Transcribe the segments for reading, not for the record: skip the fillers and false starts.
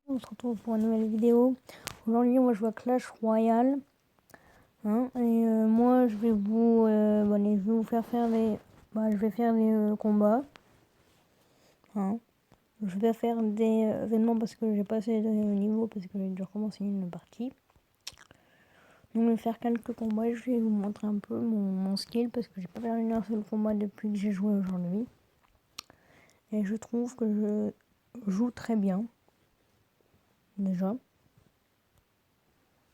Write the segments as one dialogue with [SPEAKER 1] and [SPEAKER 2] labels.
[SPEAKER 1] On se retrouve pour une nouvelle vidéo. Aujourd'hui, moi je joue à Clash Royale. Moi je vais vous faire des. Je vais faire des combats. Je vais faire des événements parce que j'ai pas assez de niveau, parce que j'ai déjà commencé une partie. Donc je vais faire quelques combats. Je vais vous montrer un peu mon skill parce que j'ai pas perdu un seul combat depuis que j'ai joué aujourd'hui. Et je trouve que je joue très bien. Déjà.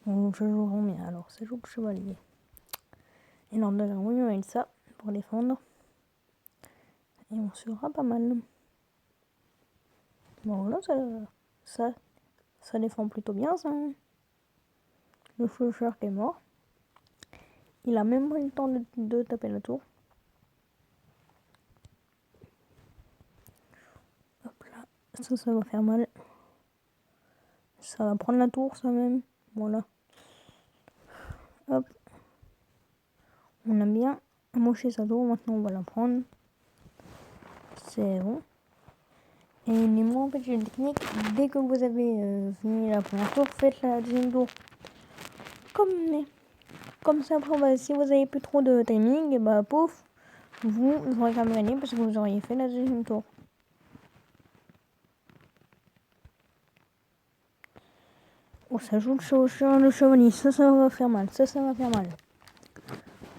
[SPEAKER 1] Donc je joue vraiment bien. Alors ça joue le chevalier. Et l'ordre de la rouille, on va mettre ça pour défendre. Et on sera pas mal. Bon là, ça défend plutôt bien ça. Le faucheur qui est mort. Il a même pas eu le temps de taper la tour. Hop là, ça va faire mal. Ça va prendre la tour ça même. Voilà. Hop. On a bien amoché sa tour, maintenant on va la prendre. C'est bon. Et moi en fait j'ai une technique, dès que vous avez fini la première tour, faites la deuxième tour. Comme ça après, si vous avez plus trop de timing, et pouf, vous aurez quand même gagné parce que vous auriez fait la deuxième tour. Oh, ça joue le chevalier, ça va faire mal, ça va faire mal.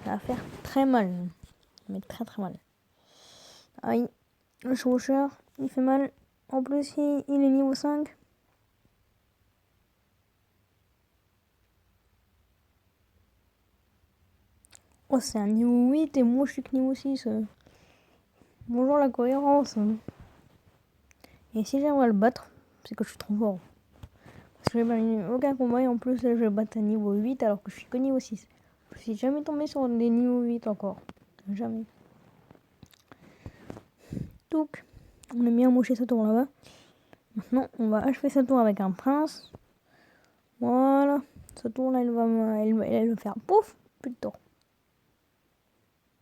[SPEAKER 1] Ça va faire très mal, mais très très mal. Aïe, le chevaucheur, il fait mal. En plus, il est niveau 5. Oh, c'est un niveau 8 et moi je suis que niveau 6. Bonjour la cohérence. Et si j'aimerais le battre, c'est que je suis trop fort. Parce que j'ai pas eu aucun combat et en plus je vais battre à niveau 8 alors que je suis que niveau 6. Je suis jamais tombé sur des niveaux 8 encore. Jamais. Donc, on a bien mouché ce tour là-bas. Maintenant, on va achever ce tour avec un prince. Voilà. Ce tour là, elle va faire pouf, plus de tour.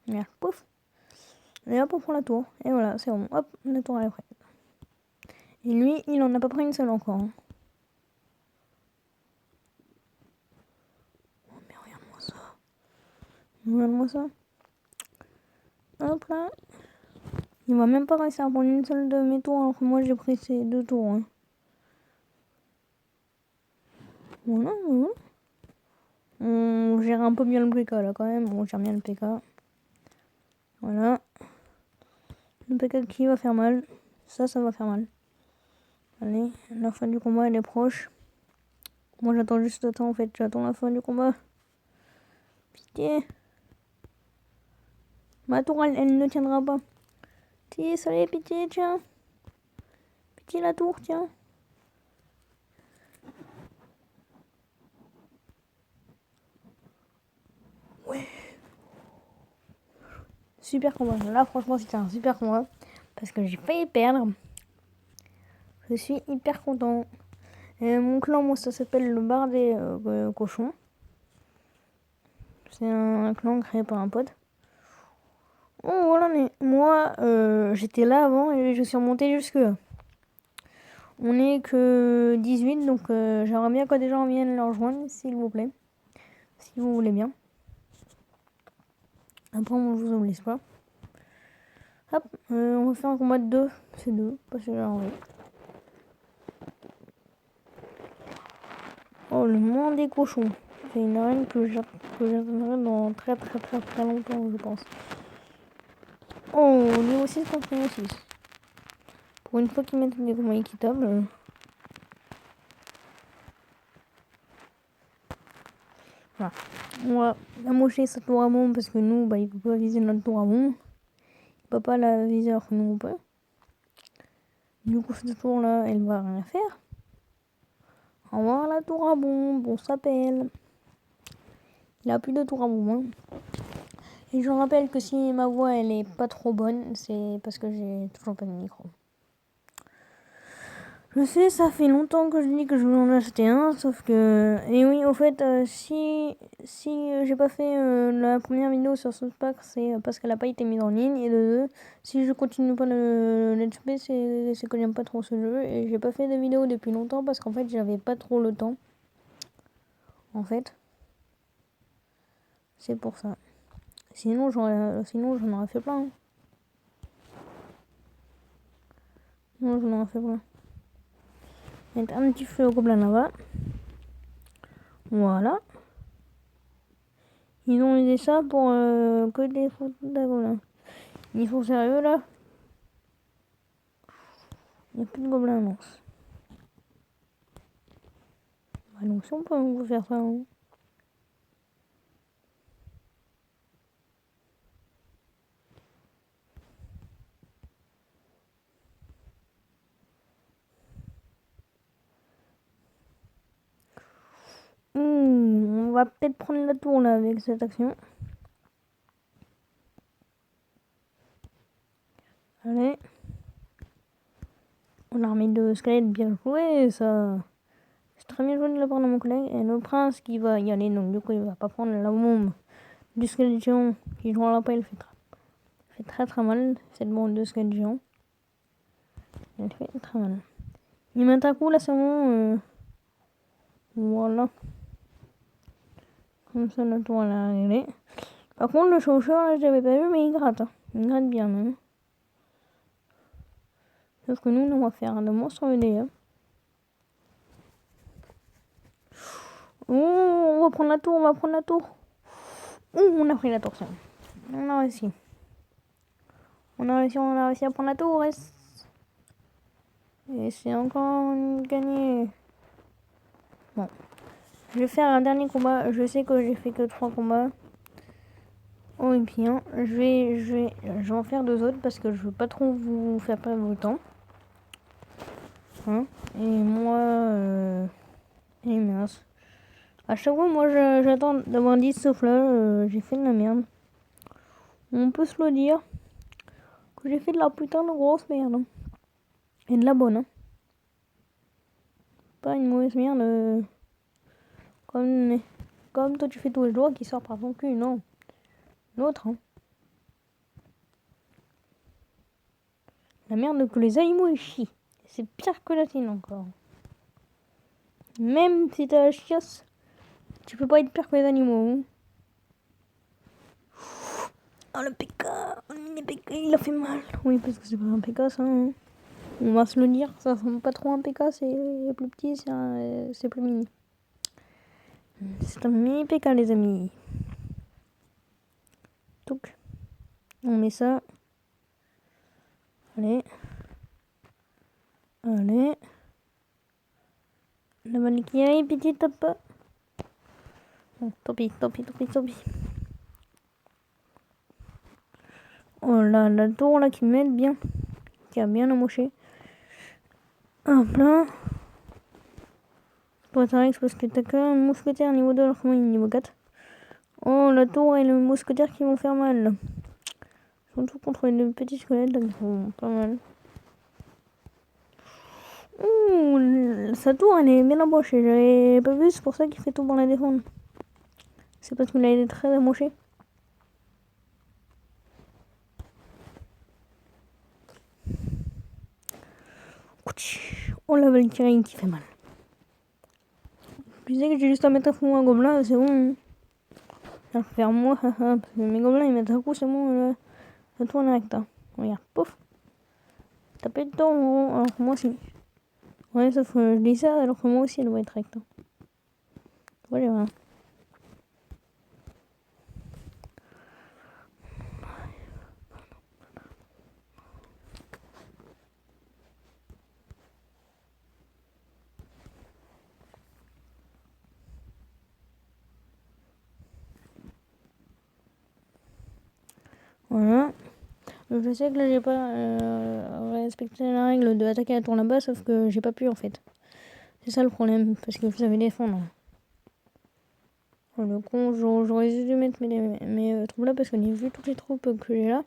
[SPEAKER 1] Regarde, pouf. Et hop, on prend la tour. Et voilà, c'est bon. Hop, la tour elle est prête. Et lui, il en a pas pris une seule encore. Oh, mais regarde-moi ça. Regarde-moi ça. Hop là. Il va même pas réussir à prendre une seule de mes tours alors que moi j'ai pris ces 2 tours. Voilà. On gère un peu bien le PK là quand même. On gère bien le PK. Voilà. Le PK qui va faire mal. Ça va faire mal. Allez, la fin du combat elle est proche. Moi j'attends juste le temps en fait. J'attends la fin du combat. Pitié. Ma tour elle ne tiendra pas. Allez, pitié, tiens. Pitié la tour, tiens. Ouais. Super combat. Là franchement c'était un super combat. Parce que j'ai failli perdre. Je suis hyper content. Et mon clan, moi, ça s'appelle le bar des cochons. C'est un clan créé par un pote. Oh voilà, mais moi, j'étais là avant et je suis remontée jusque là. On est que 18, donc j'aimerais bien que des gens viennent leur rejoindre, s'il vous plaît. Si vous voulez bien. Après, on vous oublie pas. Hop, on va faire un combat de 2. C'est 2, parce que j'ai envie. Oh, le monde des cochons. C'est une arène que j'attendrai dans très longtemps, je pense. Oh, niveau 6 contre niveau 6. Pour une fois qu'ils mettent des combats équitables. Voilà. On va amocher sa tour à bombe parce que nous, il peut pas viser notre tour à bombe. Il peut pas la viser alors que nous on peut. Du coup, cette tour là, elle va rien faire. Au revoir la tour à bombe, on s'appelle. Il a plus de tour à bombe. Et je rappelle que si ma voix elle est pas trop bonne, c'est parce que j'ai toujours pas de micro. Je sais, ça fait longtemps que je dis que je voulais en acheter un, sauf que... Et oui, au fait, si j'ai pas fait la première vidéo sur South Park, c'est parce qu'elle a pas été mise en ligne. Et de deux, si je continue pas le Let's Play, c'est que j'aime pas trop ce jeu. Et j'ai pas fait de vidéo depuis longtemps parce qu'en fait, j'avais pas trop le temps. En fait, c'est pour ça. Sinon, j'en aurais fait plein. Sinon, j'en aurais fait plein. Mettre un petit feu au gobelin là-bas. Voilà. Ils ont usé ça pour que des photos de Ils sont sérieux là? Il n'y a plus de gobelins non. Bah donc si on peut vous faire ça. Hein. On va peut-être prendre la tour là avec cette action. Allez. On a remis de squelettes bien joué, ça. C'est très bien joué de la part de mon collègue. Et le prince qui va y aller, donc du coup il va pas prendre la bombe du squelette géant qui joue à la paille. Elle fait très très mal cette bombe de squelette géant. Elle fait très mal. Il met un coup là, c'est bon. Voilà. Comme ça la tour elle est réglée. Par contre le chauffeur là j'avais pas vu mais il gratte. Hein. Il gratte bien même. Sauf que nous on va faire de monstres dégâts. On va prendre la tour, on va prendre la tour. On a pris la tour, ça. On a réussi. On a réussi à prendre la tour. Et c'est encore gagné. Bon. Je vais faire un dernier combat. Je sais que j'ai fait que 3 combats. Oh, et puis, hein, je vais en faire 2 autres parce que je veux pas trop vous faire perdre votre temps. Hein. Et moi... Et mince. À chaque fois, moi, j'attends d'avoir 10 sauf là, j'ai fait de la merde. On peut se le dire. Que j'ai fait de la putain de grosse merde. Et de la bonne. Hein. Pas une mauvaise merde. Comme toi tu fais tous les jours qui sort par ton cul, non. L'autre, hein. La merde que les animaux ils chient. C'est pire que la tienne encore. Même si t'as la chiasse, tu peux pas être pire que les animaux. Hein. Oh le PK, il a fait mal. Oui, parce que c'est pas un PK ça. Hein. On va se le dire, ça ressemble pas trop à un PK, c'est plus petit, c'est plus mini. C'est un mini PK les amis. Donc, on met ça. Allez. Allez. La balle qui arrive, petit top. Oh, tant pis. Oh là, la tour là qui m'aide bien. Qui a bien amoché. Hop là. Toi, t'arrives parce que t'as qu'un mousquetaire niveau 2 alors que moi il est niveau 4. Oh, la tour et le mousquetaire qui vont faire mal. Surtout contre les petits squelettes là qui font pas mal. Ouh, sa tour elle est bien amochée. J'avais pas vu, c'est pour ça qu'il fait tout pour la défendre. C'est parce qu'il a été très amoché. Oh la Valkyrie qui fait mal. Je disais que j'ai juste à mettre à fond un gobelin, c'est bon. À faire moi, parce que mes gobelins ils mettent un coup, c'est bon. Ça tourne avec ça. Regarde, pouf. T'as pas de temps, alors que moi aussi. Ouais, sauf que je dis ça alors que moi aussi elle doit être recte. Voilà. Voilà. Je sais que là j'ai pas respecté la règle de attaquer la tour là-bas, sauf que j'ai pas pu en fait. C'est ça le problème, parce que vous savez défendre. Le con, j'aurais dû mettre mes troupes là, parce que vu toutes les troupes que j'ai là,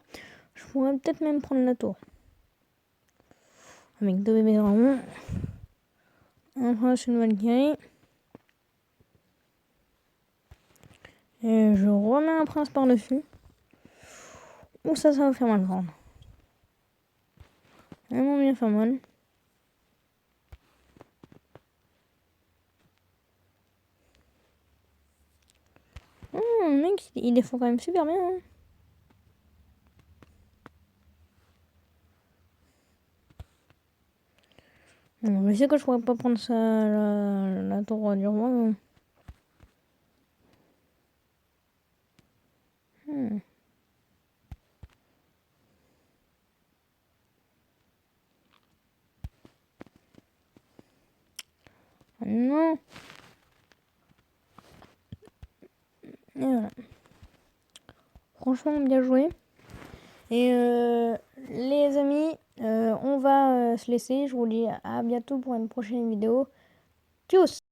[SPEAKER 1] je pourrais peut-être même prendre la tour. Avec 2 bébés dragons. un prince, une Valkyrie. Et je remets un prince par-dessus. Ou ça va faire mal prendre. Vraiment bien faire mal. Le mec, il défend quand même super bien. Hein. Bon, je sais que je pourrais pas prendre ça la tour du roi. Non. Et voilà. Franchement, bien joué. Et les amis, on va se laisser. Je vous dis à bientôt pour une prochaine vidéo. Tchuss!